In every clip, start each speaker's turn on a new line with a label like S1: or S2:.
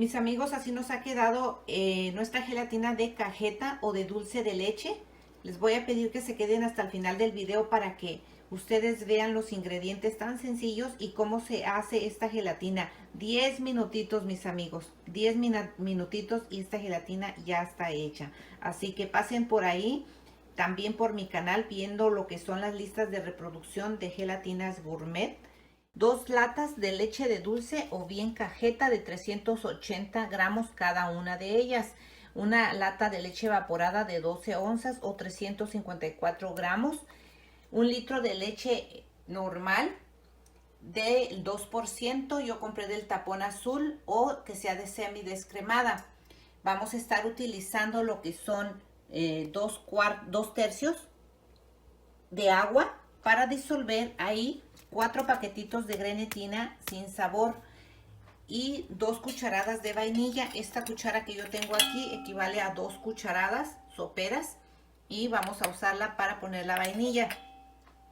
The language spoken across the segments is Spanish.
S1: Mis amigos, así nos ha quedado nuestra gelatina de cajeta o de dulce de leche. Les voy a pedir que se queden hasta el final del video para que ustedes vean los ingredientes tan sencillos y cómo se hace esta gelatina. 10 minutitos, mis amigos, 10 minutitos y esta gelatina ya está hecha. Así que pasen por ahí, también por mi canal, viendo lo que son las listas de reproducción de gelatinas gourmet. 2 latas de leche de dulce o bien cajeta de 380 gramos cada una de ellas. Una lata de leche evaporada de 12 onzas o 354 gramos. 1 litro de leche normal del 2%. Yo compré del tapón azul o que sea de semi descremada. Vamos a estar utilizando lo que son 2 tercios de agua para disolver ahí 4 paquetitos de grenetina sin sabor y 2 cucharadas de vainilla. Esta cuchara que yo tengo aquí equivale a 2 cucharadas soperas y vamos a usarla para poner la vainilla.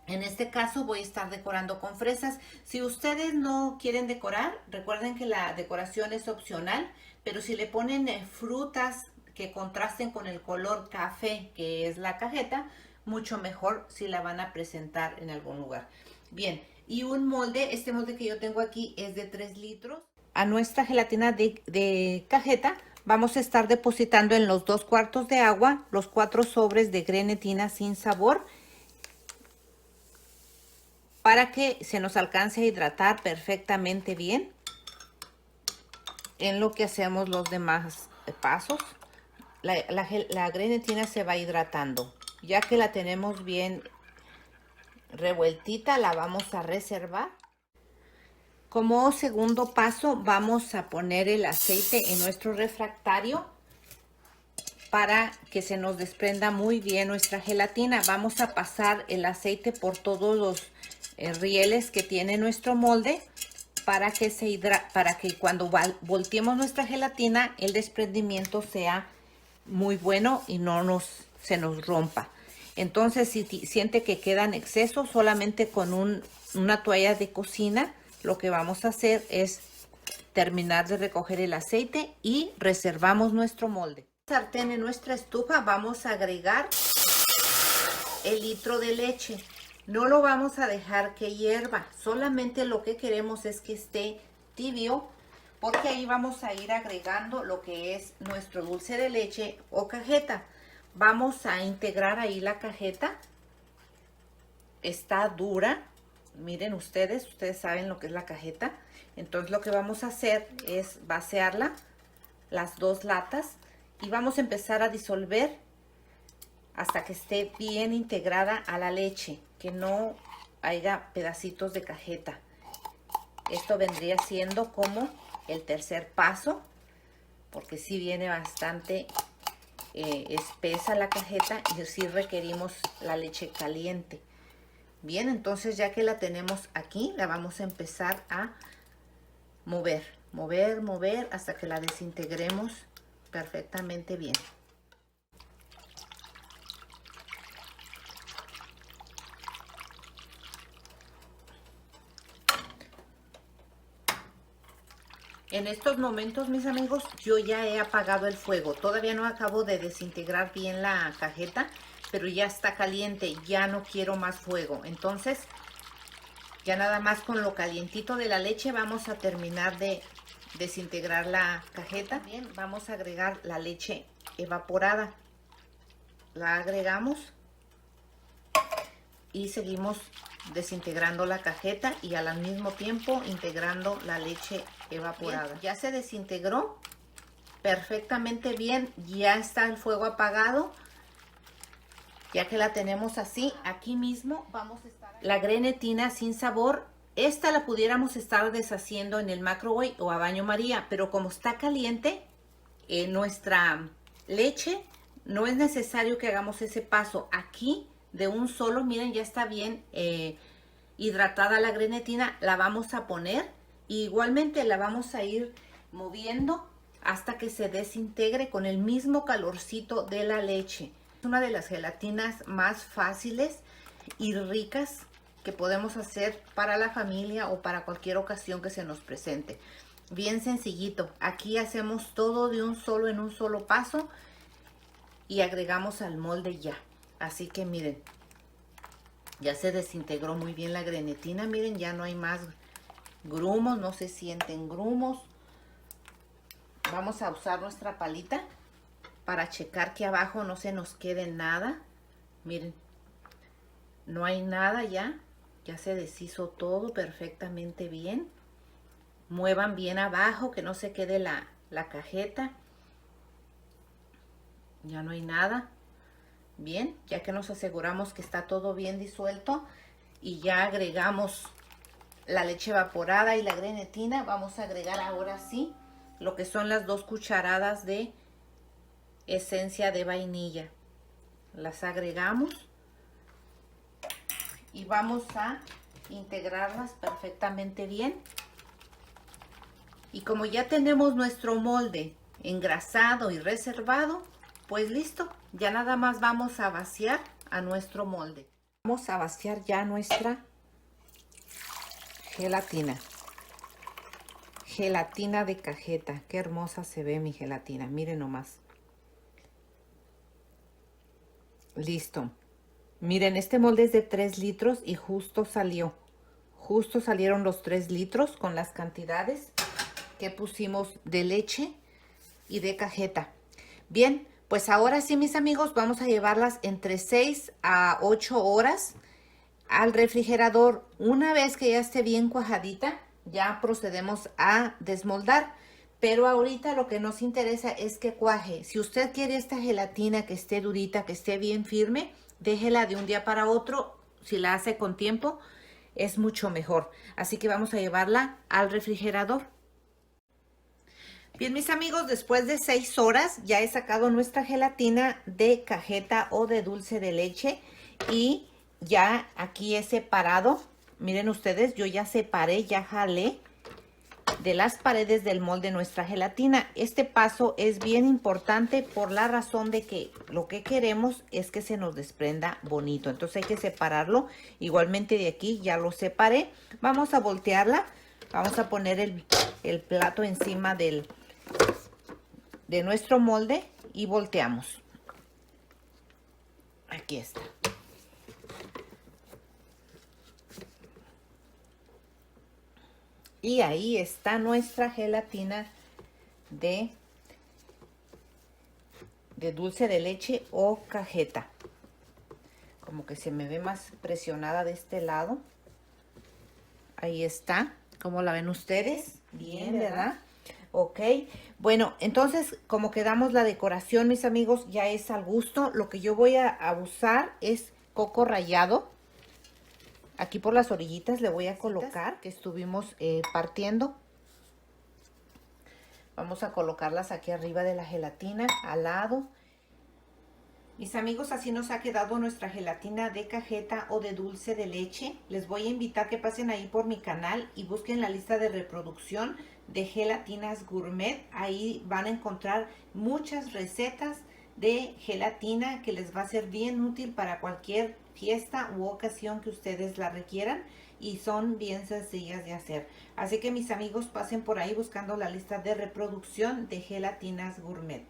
S1: En este caso voy a estar decorando con fresas. Si ustedes no quieren decorar, recuerden que la decoración es opcional, pero si le ponen frutas que contrasten con el color café que es la cajeta, mucho mejor si la van a presentar en algún lugar. Bien, y un molde, este molde que yo tengo aquí es de 3 litros. A nuestra gelatina de cajeta vamos a estar depositando en los 2 cuartos de agua los 4 sobres de grenetina sin sabor para que se nos alcance a hidratar perfectamente bien en lo que hacemos los demás pasos. La grenetina se va hidratando. Ya que la tenemos bien revueltita, la vamos a reservar. Como segundo paso, vamos a poner el aceite en nuestro refractario para que se nos desprenda muy bien nuestra gelatina. Vamos a pasar el aceite por todos los rieles que tiene nuestro molde para que cuando volteemos nuestra gelatina el desprendimiento sea muy bueno y no se nos rompa. Entonces, si siente que queda en exceso, solamente con una toalla de cocina, lo que vamos a hacer es terminar de recoger el aceite y reservamos nuestro molde. Sartén en nuestra estufa vamos a agregar el litro de leche. No lo vamos a dejar que hierva, solamente lo que queremos es que esté tibio, porque ahí vamos a ir agregando lo que es nuestro dulce de leche o cajeta. Vamos a integrar ahí la cajeta. Está dura, miren ustedes saben lo que es la cajeta. Entonces lo que vamos a hacer es vaciarla, las 2 latas, y vamos a empezar a disolver hasta que esté bien integrada a la leche, que no haya pedacitos de cajeta. Esto vendría siendo como el tercer paso, porque sí viene bastante espesa la cajeta y sí requerimos la leche caliente. Bien, entonces ya que la tenemos aquí, la vamos a empezar a mover hasta que la desintegremos perfectamente bien. En estos momentos, mis amigos, yo ya he apagado el fuego. Todavía no acabo de desintegrar bien la cajeta, pero ya está caliente, ya no quiero más fuego. Entonces, ya nada más con lo calientito de la leche vamos a terminar de desintegrar la cajeta. Bien, vamos a agregar la leche evaporada. La agregamos y seguimos desintegrando la cajeta y al mismo tiempo integrando la leche evaporada. Bien, ya se desintegró perfectamente bien, ya está el fuego apagado. Ya que la tenemos así, aquí mismo vamos a estar la grenetina sin sabor. Esta la pudiéramos estar deshaciendo en el microwave o a baño María, pero como está caliente nuestra leche, no es necesario que hagamos ese paso. Aquí de un solo, miren, ya está bien hidratada la grenetina, la vamos a poner y igualmente la vamos a ir moviendo hasta que se desintegre con el mismo calorcito de la leche. Es una de las gelatinas más fáciles y ricas que podemos hacer para la familia o para cualquier ocasión que se nos presente. Bien sencillito. Aquí hacemos todo de un solo en un solo paso y agregamos al molde ya. Así que miren, ya se desintegró muy bien la grenetina. Miren, ya no hay más grumos, no se sienten grumos. Vamos a usar nuestra palita para checar que abajo no se nos quede nada. Miren, no hay nada ya. Ya se deshizo todo perfectamente bien. Muevan bien abajo, que no se quede la cajeta. Ya no hay nada. Bien, ya que nos aseguramos que está todo bien disuelto y ya agregamos la leche evaporada y la grenetina, vamos a agregar ahora sí lo que son las 2 cucharadas de esencia de vainilla. Las agregamos y vamos a integrarlas perfectamente bien. Y como ya tenemos nuestro molde engrasado y reservado, pues listo, ya nada más vamos a vaciar a nuestro molde. Vamos a vaciar ya nuestra gelatina. Gelatina de cajeta. Qué hermosa se ve mi gelatina. Miren nomás. Listo. Miren, este molde es de 3 litros y justo salió. Justo salieron los 3 litros con las cantidades que pusimos de leche y de cajeta. Bien, pues ahora sí, mis amigos, vamos a llevarlas entre 6 a 8 horas al refrigerador. Una vez que ya esté bien cuajadita, ya procedemos a desmoldar. Pero ahorita lo que nos interesa es que cuaje. Si usted quiere esta gelatina que esté durita, que esté bien firme, déjela de un día para otro. Si la hace con tiempo, es mucho mejor. Así que vamos a llevarla al refrigerador. Bien, mis amigos, después de 6 horas ya he sacado nuestra gelatina de cajeta o de dulce de leche y ya aquí he separado. Miren ustedes, yo ya separé, ya jalé de las paredes del molde nuestra gelatina. Este paso es bien importante por la razón de que lo que queremos es que se nos desprenda bonito. Entonces hay que separarlo. Igualmente de aquí ya lo separé. Vamos a voltearla. Vamos a poner el plato encima de nuestro molde y volteamos. Aquí está. Y ahí está nuestra gelatina de dulce de leche o cajeta. Como que se me ve más presionada de este lado. Ahí está. ¿Cómo la ven ustedes? Bien, ¿verdad? Ok, bueno, entonces como quedamos la decoración, mis amigos, ya es al gusto. Lo que yo voy a usar es coco rallado. Aquí por las orillitas le voy a colocar que estuvimos partiendo. Vamos a colocarlas aquí arriba de la gelatina, al lado. Mis amigos, así nos ha quedado nuestra gelatina de cajeta o de dulce de leche. Les voy a invitar que pasen ahí por mi canal y busquen la lista de reproducción de gelatinas gourmet. Ahí van a encontrar muchas recetas de gelatina que les va a ser bien útil para cualquier fiesta u ocasión que ustedes la requieran. Y son bien sencillas de hacer. Así que mis amigos, pasen por ahí buscando la lista de reproducción de gelatinas gourmet.